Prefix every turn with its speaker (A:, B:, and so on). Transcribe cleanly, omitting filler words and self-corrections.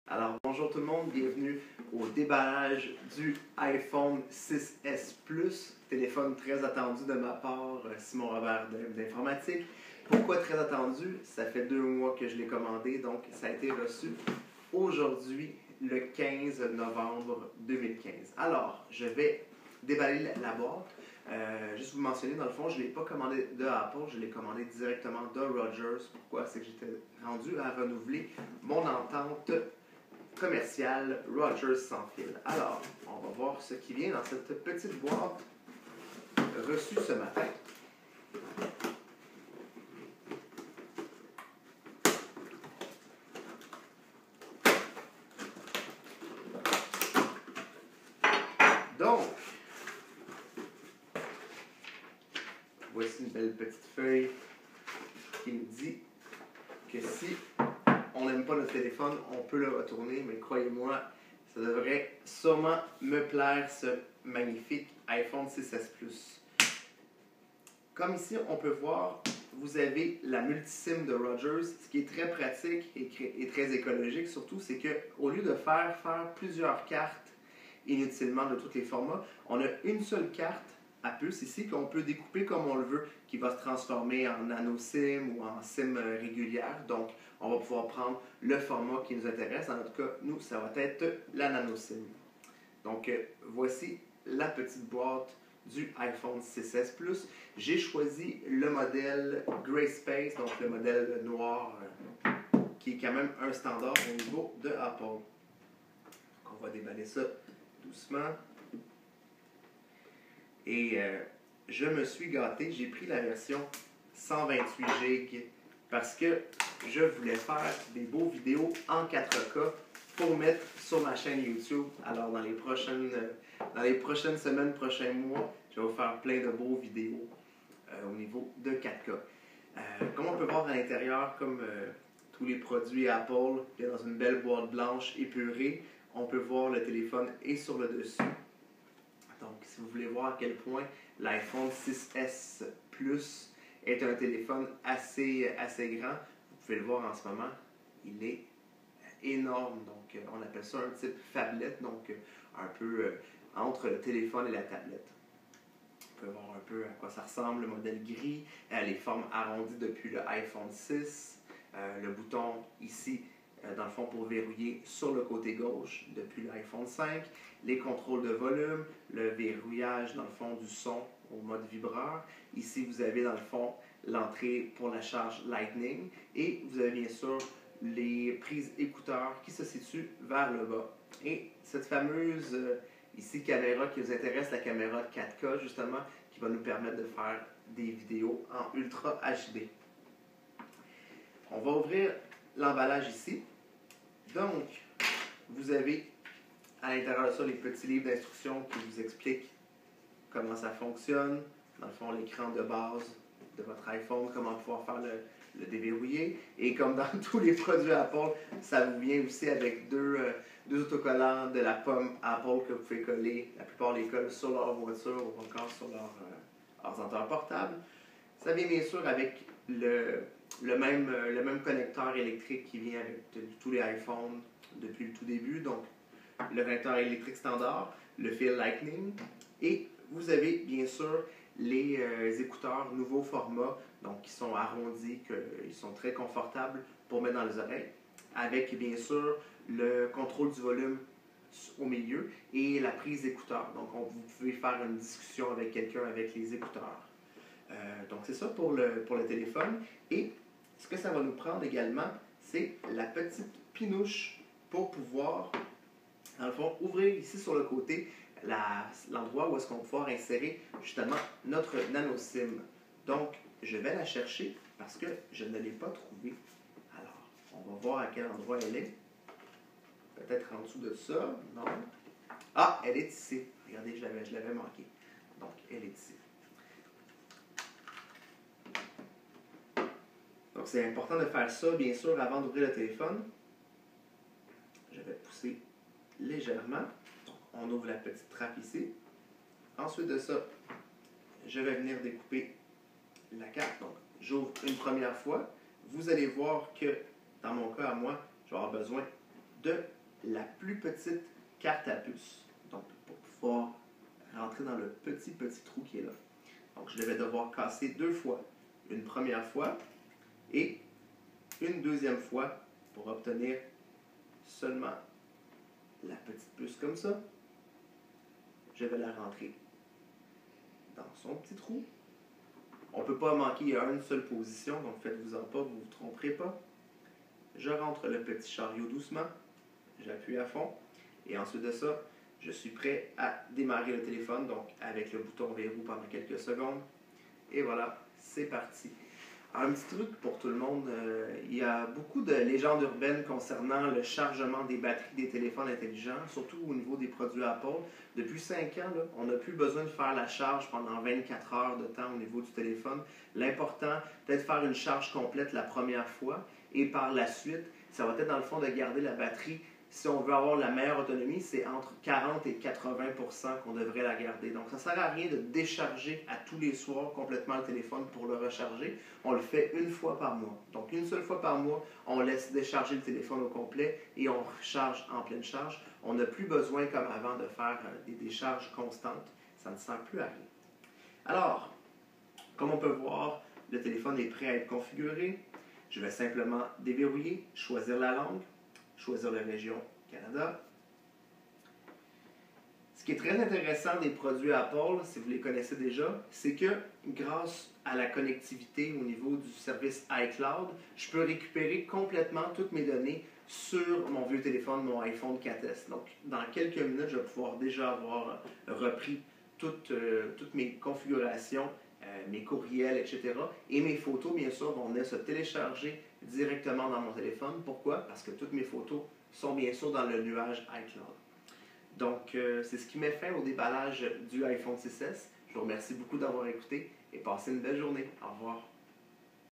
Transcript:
A: Alors bonjour tout le monde, bienvenue au déballage du iPhone 6S Plus, téléphone très attendu de ma part, Simon Robert d'Informatique. Pourquoi très attendu? Ça fait 2 mois que je l'ai commandé, donc ça a été reçu aujourd'hui, le 15 novembre 2015. Alors, je vais déballer la boîte. Juste vous mentionner, dans le fond, je ne l'ai pas commandé de Apple, je l'ai commandé directement de Rogers. Pourquoi? C'est que j'étais rendu à renouveler mon entente commercial Rogers sans fil. Alors, on va voir ce qui vient dans cette petite boîte reçue ce matin. Donc, voici une belle petite feuille qui nous dit que si on n'aime pas notre téléphone, on peut le retourner, mais croyez-moi, ça devrait sûrement me plaire ce magnifique iPhone 6S Plus. Comme ici, on peut voir, vous avez la multisim de Rogers. Ce qui est très pratique et très écologique surtout, c'est qu'au lieu de faire plusieurs cartes inutilement de tous les formats, on a une seule carte à puce ici qu'on peut découper comme on le veut, qui va se transformer en nano SIM ou en SIM régulière. Donc, on va pouvoir prendre le format qui nous intéresse. Dans notre cas, nous, ça va être la nano SIM. Donc, voici la petite boîte du iPhone 6S Plus. J'ai choisi le modèle Gray Space, donc le modèle noir, qui est quand même un standard au niveau de Apple. Donc, on va déballer ça doucement. Et je me suis gâté, j'ai pris la version 128 GB parce que je voulais faire des beaux vidéos en 4K pour mettre sur ma chaîne YouTube. Alors dans les prochaines semaines, prochains mois, je vais vous faire plein de beaux vidéos au niveau de 4K. Comme on peut voir à l'intérieur, comme tous les produits Apple, il y a dans une belle boîte blanche épurée, on peut voir le téléphone et sur le dessus. Donc, si vous voulez voir à quel point l'iPhone 6S Plus est un téléphone assez grand, vous pouvez le voir en ce moment, il est énorme. Donc, on appelle ça un type phablette, donc un peu entre le téléphone et la tablette. On peut voir un peu à quoi ça ressemble, le modèle gris, les formes arrondies depuis le iPhone 6, le bouton ici, dans le fond, pour verrouiller sur le côté gauche depuis l'iPhone 5, les contrôles de volume, le verrouillage, dans le fond, du son au mode vibreur. Ici, vous avez, dans le fond, l'entrée pour la charge Lightning et vous avez bien sûr les prises écouteurs qui se situent vers le bas. Et cette fameuse, ici, caméra qui nous intéresse, la caméra 4K, justement, qui va nous permettre de faire des vidéos en Ultra HD. On va ouvrir l'emballage ici. Donc, vous avez à l'intérieur de ça les petits livres d'instructions qui vous expliquent comment ça fonctionne. Dans le fond, l'écran de base de votre iPhone, comment pouvoir faire le déverrouiller. Et comme dans tous les produits Apple, ça vous vient aussi avec deux autocollants de la pomme Apple que vous pouvez coller. La plupart les collent sur leur voiture ou encore sur leur ordinateur portable. Ça vient bien sûr avec le même connecteur électrique qui vient avec tous les iPhones depuis le tout début. Donc, le connecteur électrique standard, le fil Lightning. Et vous avez bien sûr les écouteurs nouveau format, donc qui sont arrondis, ils sont très confortables pour mettre dans les oreilles, avec bien sûr le contrôle du volume au milieu et la prise écouteur. Donc, vous pouvez faire une discussion avec quelqu'un avec les écouteurs. Donc, c'est ça pour le téléphone. Et ce que ça va nous prendre également, c'est la petite pinouche pour pouvoir, dans le fond, ouvrir ici sur le côté l'endroit où est-ce qu'on va pouvoir insérer justement notre nano SIM. Donc, je vais la chercher parce que je ne l'ai pas trouvée. Alors, on va voir à quel endroit elle est. Peut-être en dessous de ça. Non. Ah, elle est ici. Regardez, je l'avais manqué. Donc, elle est ici. Donc, c'est important de faire ça, bien sûr, avant d'ouvrir le téléphone. Je vais pousser légèrement. Donc, on ouvre la petite trappe ici. Ensuite de ça, je vais venir découper la carte. Donc, j'ouvre une première fois. Vous allez voir que, dans mon cas à moi, je vais avoir besoin de la plus petite carte à puce. Donc, pour pouvoir rentrer dans le petit trou qui est là. Donc, je vais devoir casser 2 fois. Une première fois et une deuxième fois pour obtenir seulement la petite puce comme ça. Je vais la rentrer dans son petit trou. On ne peut pas manquer à une seule position, donc faites-vous-en pas, vous ne vous tromperez pas. Je rentre le petit chariot doucement, j'appuie à fond, et ensuite de ça, je suis prêt à démarrer le téléphone, donc avec le bouton verrou pendant quelques secondes. Et voilà, c'est parti. Un petit truc pour tout le monde, il y a beaucoup de légendes urbaines concernant le chargement des batteries des téléphones intelligents, surtout au niveau des produits Apple. Depuis 5 ans, là, on n'a plus besoin de faire la charge pendant 24 heures de temps au niveau du téléphone. L'important, peut-être faire une charge complète la première fois et par la suite, ça va être dans le fond de garder la batterie. Si on veut avoir la meilleure autonomie, c'est entre 40 et 80% qu'on devrait la garder. Donc, ça ne sert à rien de décharger à tous les soirs complètement le téléphone pour le recharger. On le fait une fois par mois. Donc, une seule fois par mois, on laisse décharger le téléphone au complet et on recharge en pleine charge. On n'a plus besoin, comme avant, de faire des décharges constantes. Ça ne sert plus à rien. Alors, comme on peut voir, le téléphone est prêt à être configuré. Je vais simplement déverrouiller, choisir la langue, choisir la région Canada. Ce qui est très intéressant des produits Apple, si vous les connaissez déjà, c'est que grâce à la connectivité au niveau du service iCloud, je peux récupérer complètement toutes mes données sur mon vieux téléphone, mon iPhone 4S. Donc, dans quelques minutes, je vais pouvoir déjà avoir repris toutes mes configurations, mes courriels, etc. Et mes photos, bien sûr, vont venir se télécharger directement dans mon téléphone. Pourquoi? Parce que toutes mes photos sont bien sûr dans le nuage iCloud. Donc, c'est ce qui met fin au déballage du iPhone 6S. Je vous remercie beaucoup d'avoir écouté et passez une belle journée. Au revoir.